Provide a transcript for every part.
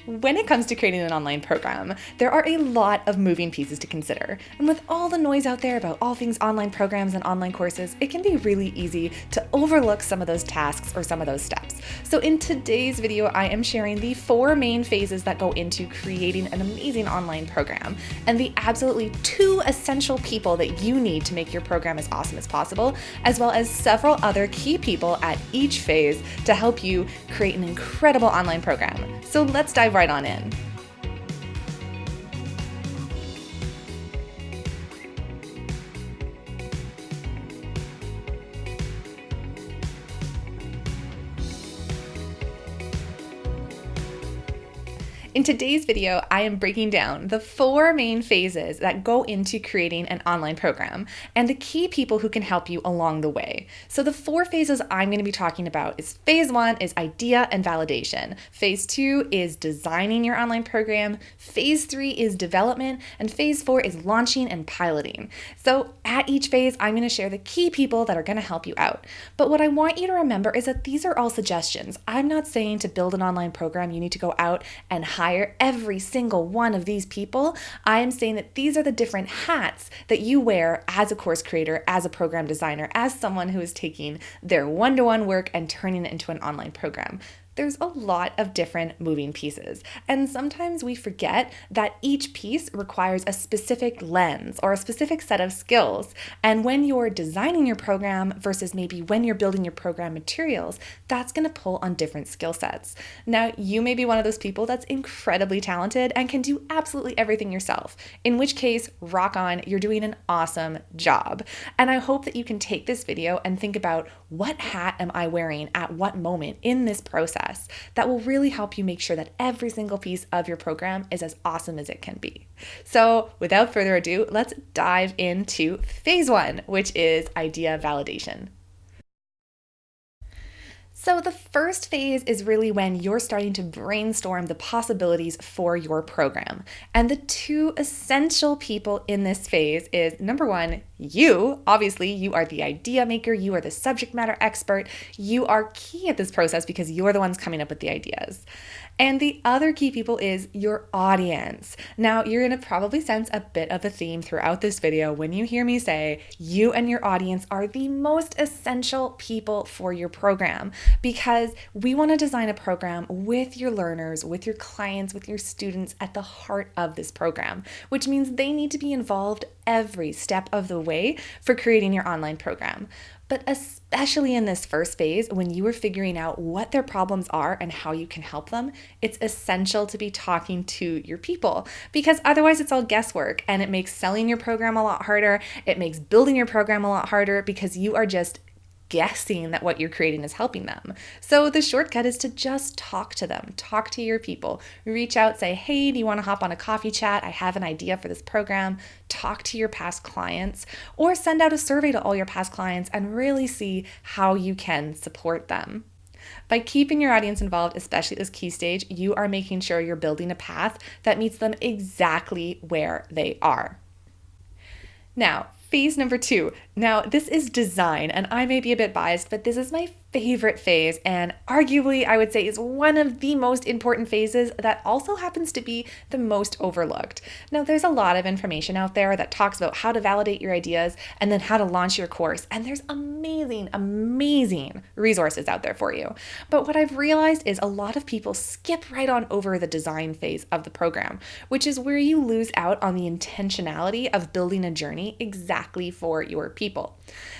When it comes to creating an online program, there are a lot of moving pieces to consider. And with all the noise out there about all things online programs and online courses, it can be really easy to overlook some of those tasks or some of those steps. So in today's video, I am sharing the 4 main phases that go into creating an amazing online program and the absolutely 2 essential people that you need to make your program as awesome as possible, as well as several other key people at each phase to help you create an incredible online program. So let's dive right on in. In today's video, I am breaking down the 4 main phases that go into creating an online program and the key people who can help you along the way. So the 4 phases I'm going to be talking about is phase 1 is idea and validation. Phase 2 is designing your online program. Phase 3 is development, and phase 4 is launching and piloting. So at each phase, I'm going to share the key people that are going to help you out. But what I want you to remember is that these are all suggestions. I'm not saying to build an online program, you need to go out and hire every single one of these people. I am saying that these are the different hats that you wear as a course creator, as a program designer, as someone who is taking their one-to-one work and turning it into an online program. There's a lot of different moving pieces, and sometimes we forget that each piece requires a specific lens or a specific set of skills. And when you're designing your program versus maybe when you're building your program materials, that's going to pull on different skill sets. Now, you may be one of those people that's incredibly talented and can do absolutely everything yourself, in which case, rock on, you're doing an awesome job. And I hope that you can take this video and think about, what hat am I wearing at what moment in this process? That will really help you make sure that every single piece of your program is as awesome as it can be. So without further ado, let's dive into phase 1, which is idea validation. So the first phase is really when you're starting to brainstorm the possibilities for your program. And the 2 essential people in this phase is, number 1, you. Obviously, you are the idea maker, you are the subject matter expert, you are key at this process because you're the ones coming up with the ideas. And the other key people is your audience. Now, you're going to probably sense a bit of a theme throughout this video when you hear me say you and your audience are the most essential people for your program, because we want to design a program with your learners, with your clients, with your students at the heart of this program, which means they need to be involved every step of the way for creating your online program. But especially in this first phase, when you are figuring out what their problems are and how you can help them, it's essential to be talking to your people, because otherwise it's all guesswork and it makes selling your program a lot harder. It makes building your program a lot harder because you are just guessing that what you're creating is helping them. So the shortcut is to just talk to them, talk to your people, reach out, say, hey, do you want to hop on a coffee chat? I have an idea for this program. Talk to your past clients, or send out a survey to all your past clients and really see how you can support them. By keeping your audience involved, especially at this key stage, you are making sure you're building a path that meets them exactly where they are. Now, phase number 2. Now, this is design, and I may be a bit biased, but this is my favorite phase, and arguably I would say is one of the most important phases that also happens to be the most overlooked. Now, there's a lot of information out there that talks about how to validate your ideas and then how to launch your course, and there's amazing resources out there for you. But what I've realized is a lot of people skip right on over the design phase of the program, which is where you lose out on the intentionality of building a journey exactly for your people.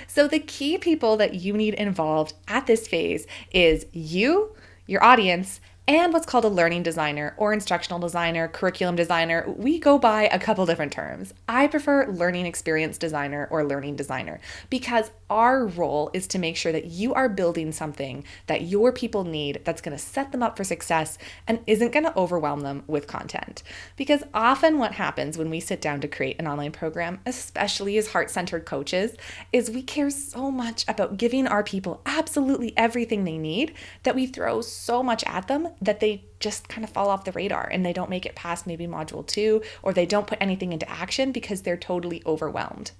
So the key people that you need involved at this phase is you, your audience, and what's called a learning designer or instructional designer, curriculum designer. We go by a couple different terms. I prefer learning experience designer or learning designer, because our role is to make sure that you are building something that your people need that's going to set them up for success and isn't going to overwhelm them with content. Because often what happens when we sit down to create an online program, especially as heart-centered coaches, is we care so much about giving our people absolutely everything they need that we throw so much at them that they just kind of fall off the radar and they don't make it past maybe module 2, or they don't put anything into action because they're totally overwhelmed.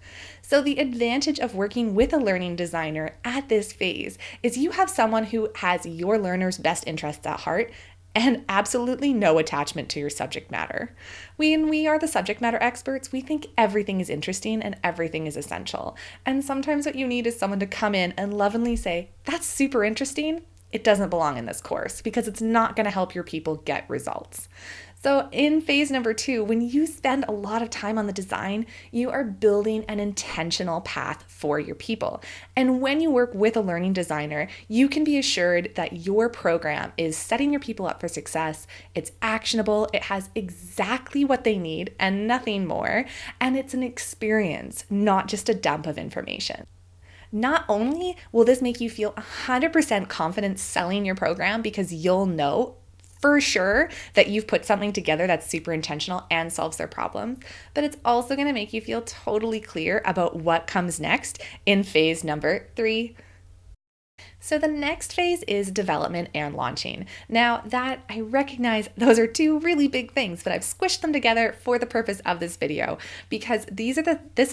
So the advantage of working with a learning designer at this phase is you have someone who has your learners' best interests at heart and absolutely no attachment to your subject matter. When we are the subject matter experts, we think everything is interesting and everything is essential. And sometimes what you need is someone to come in and lovingly say, "That's super interesting. It doesn't belong in this course," because it's not going to help your people get results. So in phase number 2, when you spend a lot of time on the design, you are building an intentional path for your people. And when you work with a learning designer, you can be assured that your program is setting your people up for success. It's actionable, it has exactly what they need and nothing more, and it's an experience, not just a dump of information. Not only will this make you feel 100% confident selling your program because you'll know for sure that you've put something together that's super intentional and solves their problems, but it's also going to make you feel totally clear about what comes next in phase number 3. So the next phase is development and launching. Now that I recognize those are two really big things, but I've squished them together for the purpose of this video because this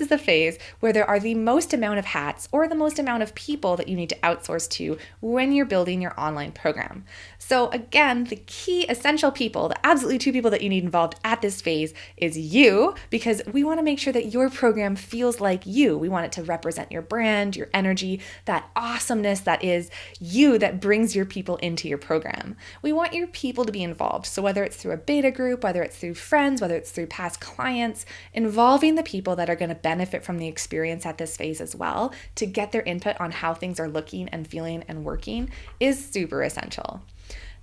is the phase where there are the most amount of hats or the most amount of people that you need to outsource to when you're building your online program. So again, the key essential people, the absolutely 2 people that you need involved at this phase is you, because we want to make sure that your program feels like you. We want it to represent your brand, your energy, that awesomeness that is you, that brings your people into your program. We want your people to be involved. So whether it's through a beta group, whether it's through friends, whether it's through past clients, involving the people that are going to benefit from the experience at this phase as well to get their input on how things are looking and feeling and working is super essential.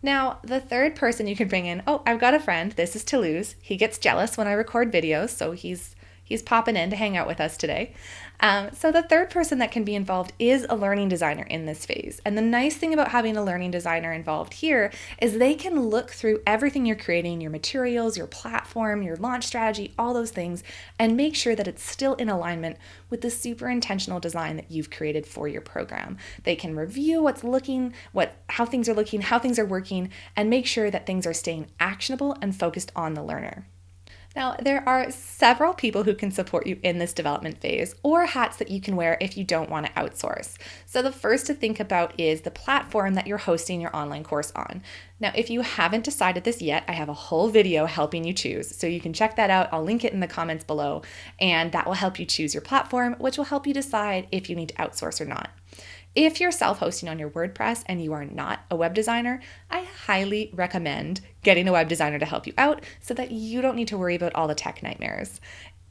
Now, the third person you can bring in, I've got a friend. This is Toulouse. He gets jealous when I record videos, so he's popping in to hang out with us today. So the third person that can be involved is a learning designer in this phase. And the nice thing about having a learning designer involved here is they can look through everything you're creating, your materials, your platform, your launch strategy, all those things, and make sure that it's still in alignment with the super intentional design that you've created for your program. They can review how things are looking, how things are working, and make sure that things are staying actionable and focused on the learner. Now, there are several people who can support you in this development phase, or hats that you can wear if you don't want to outsource. So the first to think about is the platform that you're hosting your online course on. Now, if you haven't decided this yet, I have a whole video helping you choose. So you can check that out. I'll link it in the comments below, and that will help you choose your platform, which will help you decide if you need to outsource or not. If you're self-hosting on your WordPress and you are not a web designer, I highly recommend getting a web designer to help you out so that you don't need to worry about all the tech nightmares.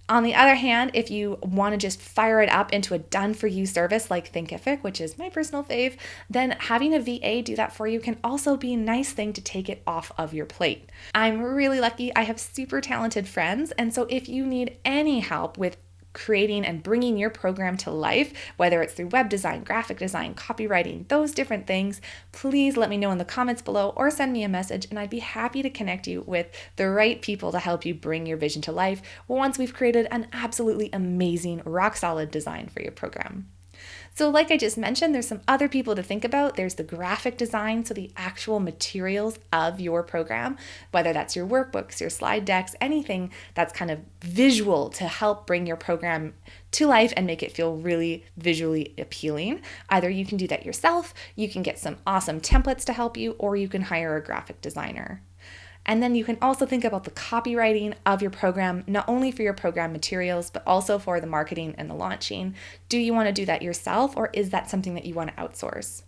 On the other hand, if you want to just fire it up into a done-for-you service like Thinkific, which is my personal fave, then having a VA do that for you can also be a nice thing to take it off of your plate. I'm really lucky. I have super talented friends, and so if you need any help with creating and bringing your program to life, whether it's through web design, graphic design, copywriting, those different things, please let me know in the comments below or send me a message, and I'd be happy to connect you with the right people to help you bring your vision to life once we've created an absolutely amazing, rock solid design for your program. So like I just mentioned, there's some other people to think about. There's the graphic design, so the actual materials of your program, whether that's your workbooks, your slide decks, anything that's kind of visual to help bring your program to life and make it feel really visually appealing. Either you can do that yourself, you can get some awesome templates to help you, or you can hire a graphic designer. And then you can also think about the copywriting of your program, not only for your program materials, but also for the marketing and the launching. Do you want to do that yourself, or is that something that you want to outsource?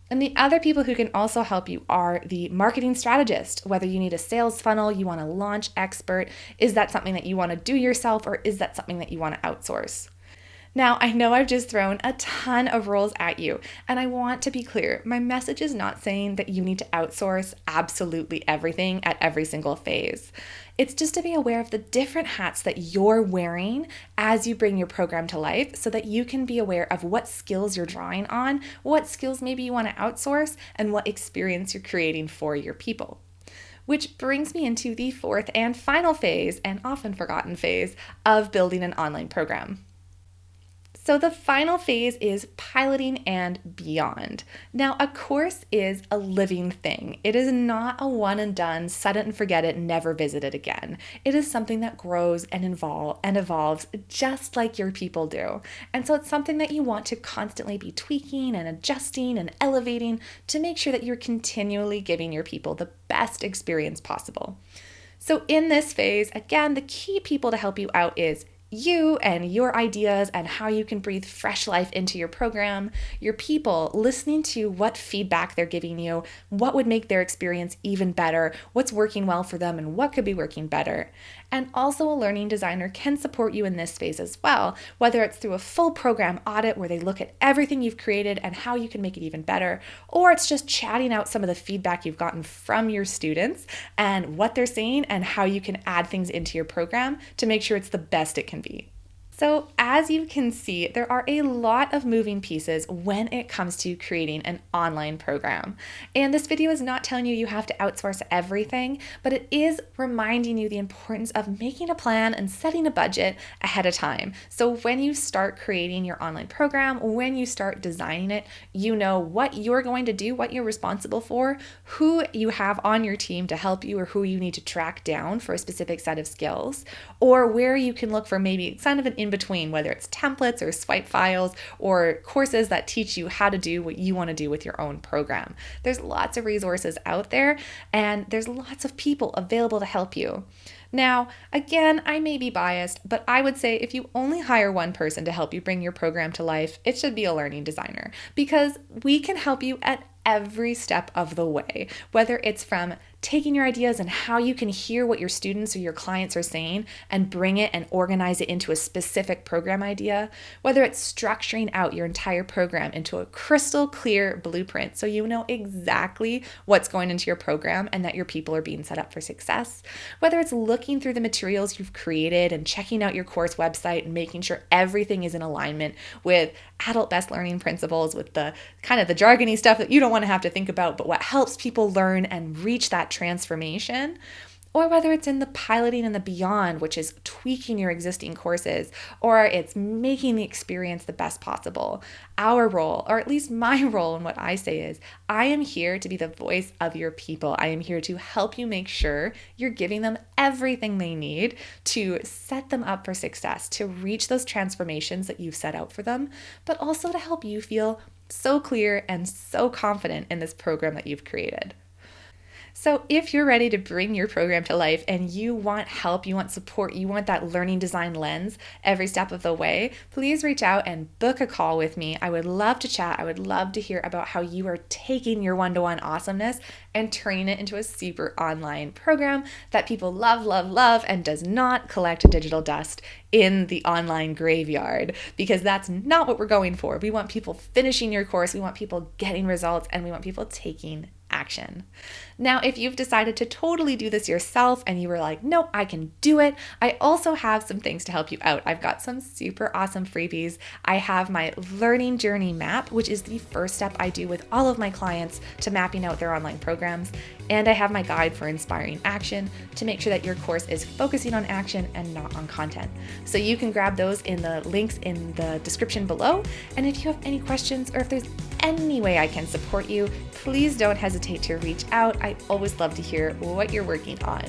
And the other people who can also help you are the marketing strategist. Whether you need a sales funnel, you want a launch expert, is that something that you want to do yourself, or is that something that you want to outsource? Now, I know I've just thrown a ton of roles at you, and I want to be clear. My message is not saying that you need to outsource absolutely everything at every single phase. It's just to be aware of the different hats that you're wearing as you bring your program to life so that you can be aware of what skills you're drawing on, what skills maybe you want to outsource, and what experience you're creating for your people. Which brings me into the fourth and final phase, and often forgotten phase, of building an online program. So the final phase is piloting and beyond. Now, a course is a living thing. It is not a one and done, set it and forget it, never visit it again. It is something that grows and evolves just like your people do. And so it's something that you want to constantly be tweaking and adjusting and elevating to make sure that you're continually giving your people the best experience possible. So in this phase, again, the key people to help you out is you and your ideas and how you can breathe fresh life into your program, your people listening to what feedback they're giving you, what would make their experience even better, what's working well for them, and what could be working better. And also a learning designer can support you in this phase as well, whether it's through a full program audit where they look at everything you've created and how you can make it even better, or it's just chatting out some of the feedback you've gotten from your students and what they're saying and how you can add things into your program to make sure it's the best it can be. So as you can see, there are a lot of moving pieces when it comes to creating an online program. And this video is not telling you you have to outsource everything, but it is reminding you the importance of making a plan and setting a budget ahead of time. So when you start creating your online program, when you start designing it, you know what you're going to do, what you're responsible for, who you have on your team to help you, or who you need to track down for a specific set of skills, or where you can look for maybe kind of an in-between, whether it's templates or swipe files or courses that teach you how to do what you want to do with your own program. There's lots of resources out there, and there's lots of people available to help you. Now, again, I may be biased, but I would say if you only hire one person to help you bring your program to life, it should be a learning designer, because we can help you at every step of the way, whether it's from taking your ideas and how you can hear what your students or your clients are saying and bring it and organize it into a specific program idea, whether it's structuring out your entire program into a crystal clear blueprint so you know exactly what's going into your program and that your people are being set up for success, whether it's looking through the materials you've created and checking out your course website and making sure everything is in alignment with adult best learning principles, with the kind of the jargony stuff that you don't want to have to think about, but what helps people learn and reach that transformation, or whether it's in the piloting and the beyond, which is tweaking your existing courses, or it's making the experience the best possible. Our role, or at least my role in what I say, is I am here to be the voice of your people. I am here to help you make sure you're giving them everything they need to set them up for success, to reach those transformations that you've set out for them, but also to help you feel so clear and so confident in this program that you've created. So if you're ready to bring your program to life and you want help, you want support, you want that learning design lens every step of the way, please reach out and book a call with me. I would love to chat. I would love to hear about how you are taking your one-to-one awesomeness and turning it into a super online program that people love, love, love, and does not collect digital dust in the online graveyard, because that's not what we're going for. We want people finishing your course, we want people getting results, and we want people taking action. Now, if you've decided to totally do this yourself and you were like, nope, I can do it, I also have some things to help you out. I've got some super awesome freebies. I have my learning journey map, which is the first step I do with all of my clients to mapping out their online programs. And I have my guide for inspiring action to make sure that your course is focusing on action and not on content. So you can grab those in the links in the description below. And if you have any questions, or if there's any way I can support you, please don't hesitate to reach out. I always love to hear what you're working on.